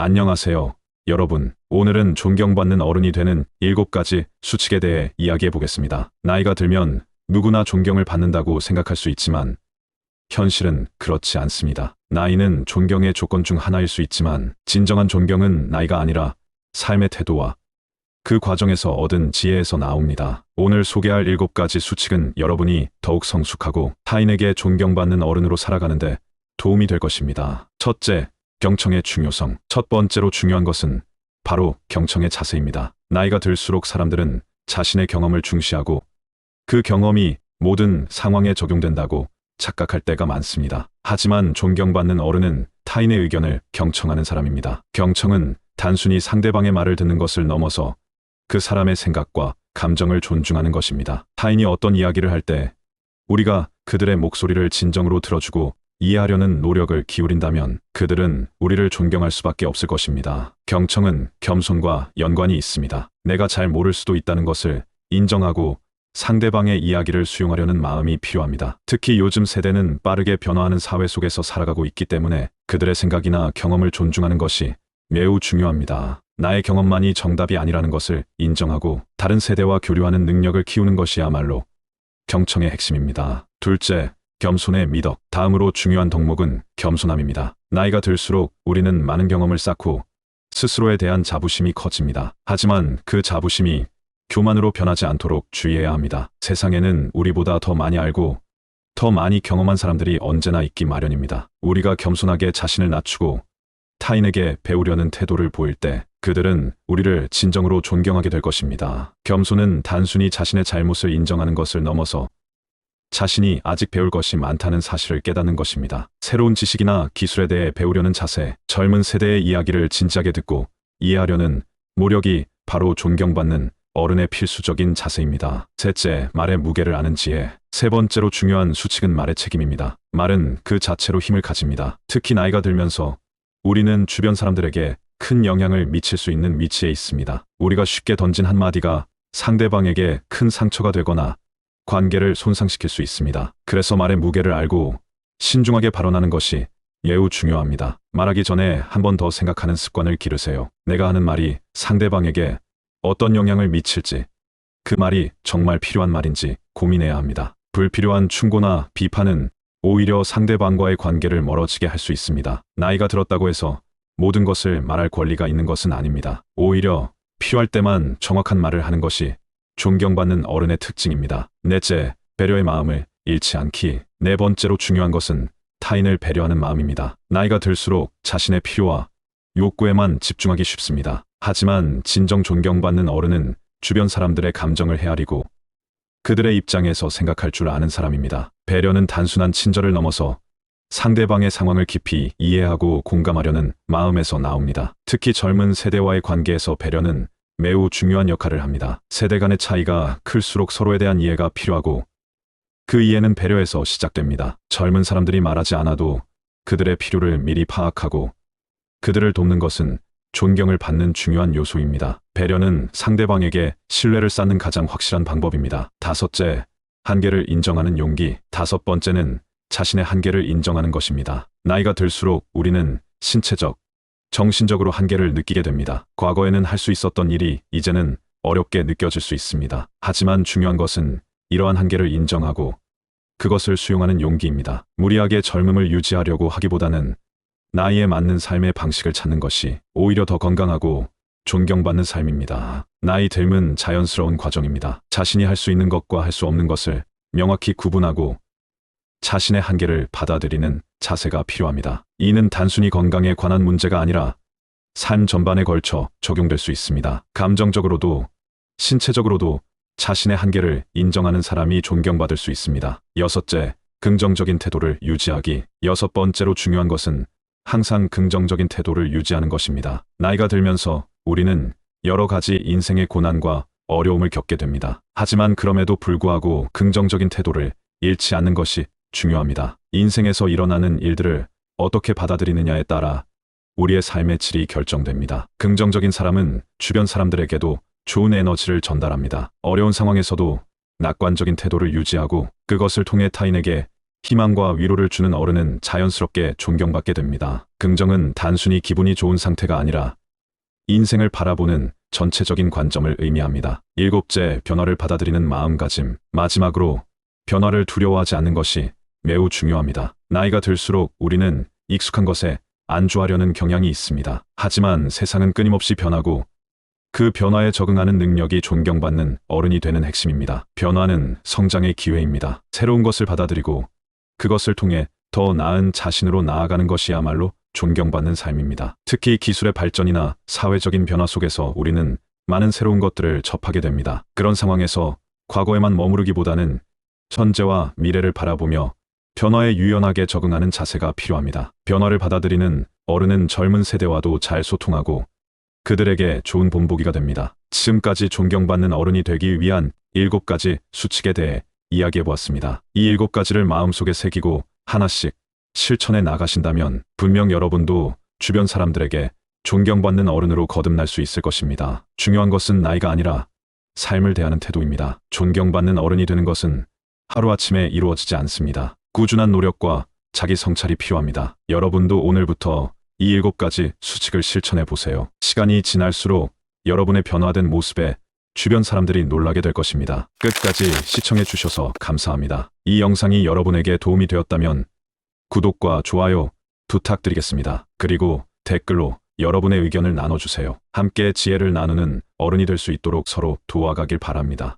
안녕하세요, 여러분. 오늘은 존경받는 어른이 되는 7가지 수칙에 대해 이야기해 보겠습니다. 나이가 들면 누구나 존경을 받는다고 생각할 수 있지만 현실은 그렇지 않습니다. 나이는 존경의 조건 중 하나일 수 있지만 진정한 존경은 나이가 아니라 삶의 태도와 그 과정에서 얻은 지혜에서 나옵니다. 오늘 소개할 7가지 수칙은 여러분이 더욱 성숙하고 타인에게 존경받는 어른으로 살아가는데 도움이 될 것입니다. 첫째, 경청의 중요성. 첫 번째로 중요한 것은 바로 경청의 자세입니다. 나이가 들수록 사람들은 자신의 경험을 중시하고 그 경험이 모든 상황에 적용된다고 착각할 때가 많습니다. 하지만 존경받는 어른은 타인의 의견을 경청하는 사람입니다. 경청은 단순히 상대방의 말을 듣는 것을 넘어서 그 사람의 생각과 감정을 존중하는 것입니다. 타인이 어떤 이야기를 할 때 우리가 그들의 목소리를 진정으로 들어주고 이해하려는 노력을 기울인다면 그들은 우리를 존경할 수밖에 없을 것입니다. 경청은 겸손과 연관이 있습니다. 내가 잘 모를 수도 있다는 것을 인정하고 상대방의 이야기를 수용하려는 마음이 필요합니다. 특히 요즘 세대는 빠르게 변화하는 사회 속에서 살아가고 있기 때문에 그들의 생각이나 경험을 존중하는 것이 매우 중요합니다. 나의 경험만이 정답이 아니라는 것을 인정하고 다른 세대와 교류하는 능력을 키우는 것이야말로 경청의 핵심입니다. 둘째, 겸손의 미덕. 다음으로 중요한 덕목은 겸손함입니다. 나이가 들수록 우리는 많은 경험을 쌓고 스스로에 대한 자부심이 커집니다. 하지만 그 자부심이 교만으로 변하지 않도록 주의해야 합니다. 세상에는 우리보다 더 많이 알고 더 많이 경험한 사람들이 언제나 있기 마련입니다. 우리가 겸손하게 자신을 낮추고 타인에게 배우려는 태도를 보일 때 그들은 우리를 진정으로 존경하게 될 것입니다. 겸손은 단순히 자신의 잘못을 인정하는 것을 넘어서 자신이 아직 배울 것이 많다는 사실을 깨닫는 것입니다. 새로운 지식이나 기술에 대해 배우려는 자세, 젊은 세대의 이야기를 진지하게 듣고 이해하려는 노력이 바로 존경받는 어른의 필수적인 자세입니다. 셋째, 말의 무게를 아는 지혜. 세 번째로 중요한 수칙은 말의 책임입니다. 말은 그 자체로 힘을 가집니다. 특히 나이가 들면서 우리는 주변 사람들에게 큰 영향을 미칠 수 있는 위치에 있습니다. 우리가 쉽게 던진 한마디가 상대방에게 큰 상처가 되거나 관계를 손상시킬 수 있습니다. 그래서 말의 무게를 알고 신중하게 발언하는 것이 매우 중요합니다. 말하기 전에 한 번 더 생각하는 습관을 기르세요. 내가 하는 말이 상대방에게 어떤 영향을 미칠지, 그 말이 정말 필요한 말인지 고민해야 합니다. 불필요한 충고나 비판은 오히려 상대방과의 관계를 멀어지게 할 수 있습니다. 나이가 들었다고 해서 모든 것을 말할 권리가 있는 것은 아닙니다. 오히려 필요할 때만 정확한 말을 하는 것이 존경받는 어른의 특징입니다. 넷째, 배려의 마음을 잃지 않기. 네 번째로 중요한 것은 타인을 배려하는 마음입니다. 나이가 들수록 자신의 필요와 욕구에만 집중하기 쉽습니다. 하지만 진정 존경받는 어른은 주변 사람들의 감정을 헤아리고 그들의 입장에서 생각할 줄 아는 사람입니다. 배려는 단순한 친절을 넘어서 상대방의 상황을 깊이 이해하고 공감하려는 마음에서 나옵니다. 특히 젊은 세대와의 관계에서 배려는 매우 중요한 역할을 합니다. 세대 간의 차이가 클수록 서로에 대한 이해가 필요하고 그 이해는 배려에서 시작됩니다. 젊은 사람들이 말하지 않아도 그들의 필요를 미리 파악하고 그들을 돕는 것은 존경을 받는 중요한 요소입니다. 배려는 상대방에게 신뢰를 쌓는 가장 확실한 방법입니다. 다섯째, 한계를 인정하는 용기. 다섯 번째는 자신의 한계를 인정하는 것입니다. 나이가 들수록 우리는 신체적, 정신적으로 한계를 느끼게 됩니다. 과거에는 할 수 있었던 일이 이제는 어렵게 느껴질 수 있습니다. 하지만 중요한 것은 이러한 한계를 인정하고 그것을 수용하는 용기입니다. 무리하게 젊음을 유지하려고 하기보다는 나이에 맞는 삶의 방식을 찾는 것이 오히려 더 건강하고 존경받는 삶입니다. 나이 들면 자연스러운 과정입니다. 자신이 할 수 있는 것과 할 수 없는 것을 명확히 구분하고 자신의 한계를 받아들이는 자세가 필요합니다. 이는 단순히 건강에 관한 문제가 아니라 삶 전반에 걸쳐 적용될 수 있습니다. 감정적으로도 신체적으로도 자신의 한계를 인정하는 사람이 존경받을 수 있습니다. 여섯째, 긍정적인 태도를 유지하기. 여섯 번째로 중요한 것은 항상 긍정적인 태도를 유지하는 것입니다. 나이가 들면서 우리는 여러 가지 인생의 고난과 어려움을 겪게 됩니다. 하지만 그럼에도 불구하고 긍정적인 태도를 잃지 않는 것이 중요합니다. 인생에서 일어나는 일들을 어떻게 받아들이느냐에 따라 우리의 삶의 질이 결정됩니다. 긍정적인 사람은 주변 사람들에게도 좋은 에너지를 전달합니다. 어려운 상황에서도 낙관적인 태도를 유지하고 그것을 통해 타인에게 희망과 위로를 주는 어른은 자연스럽게 존경받게 됩니다. 긍정은 단순히 기분이 좋은 상태가 아니라 인생을 바라보는 전체적인 관점을 의미합니다. 일곱째, 변화를 받아들이는 마음가짐. 마지막으로, 변화를 두려워하지 않는 것이 매우 중요합니다. 나이가 들수록 우리는 익숙한 것에 안주하려는 경향이 있습니다. 하지만 세상은 끊임없이 변하고 그 변화에 적응하는 능력이 존경받는 어른이 되는 핵심입니다. 변화는 성장의 기회입니다. 새로운 것을 받아들이고 그것을 통해 더 나은 자신으로 나아가는 것이야말로 존경받는 삶입니다. 특히 기술의 발전이나 사회적인 변화 속에서 우리는 많은 새로운 것들을 접하게 됩니다. 그런 상황에서 과거에만 머무르기보다는 현재와 미래를 바라보며 변화에 유연하게 적응하는 자세가 필요합니다. 변화를 받아들이는 어른은 젊은 세대와도 잘 소통하고 그들에게 좋은 본보기가 됩니다. 지금까지 존경받는 어른이 되기 위한 7가지 수칙에 대해 이야기해 보았습니다. 이 7가지를 마음속에 새기고 하나씩 실천해 나가신다면 분명 여러분도 주변 사람들에게 존경받는 어른으로 거듭날 수 있을 것입니다. 중요한 것은 나이가 아니라 삶을 대하는 태도입니다. 존경받는 어른이 되는 것은 하루아침에 이루어지지 않습니다. 꾸준한 노력과 자기 성찰이 필요합니다. 여러분도 오늘부터 이 7가지 수칙을 실천해 보세요. 시간이 지날수록 여러분의 변화된 모습에 주변 사람들이 놀라게 될 것입니다. 끝까지 시청해 주셔서 감사합니다. 이 영상이 여러분에게 도움이 되었다면 구독과 좋아요 부탁드리겠습니다. 그리고 댓글로 여러분의 의견을 나눠주세요. 함께 지혜를 나누는 어른이 될 수 있도록 서로 도와가길 바랍니다.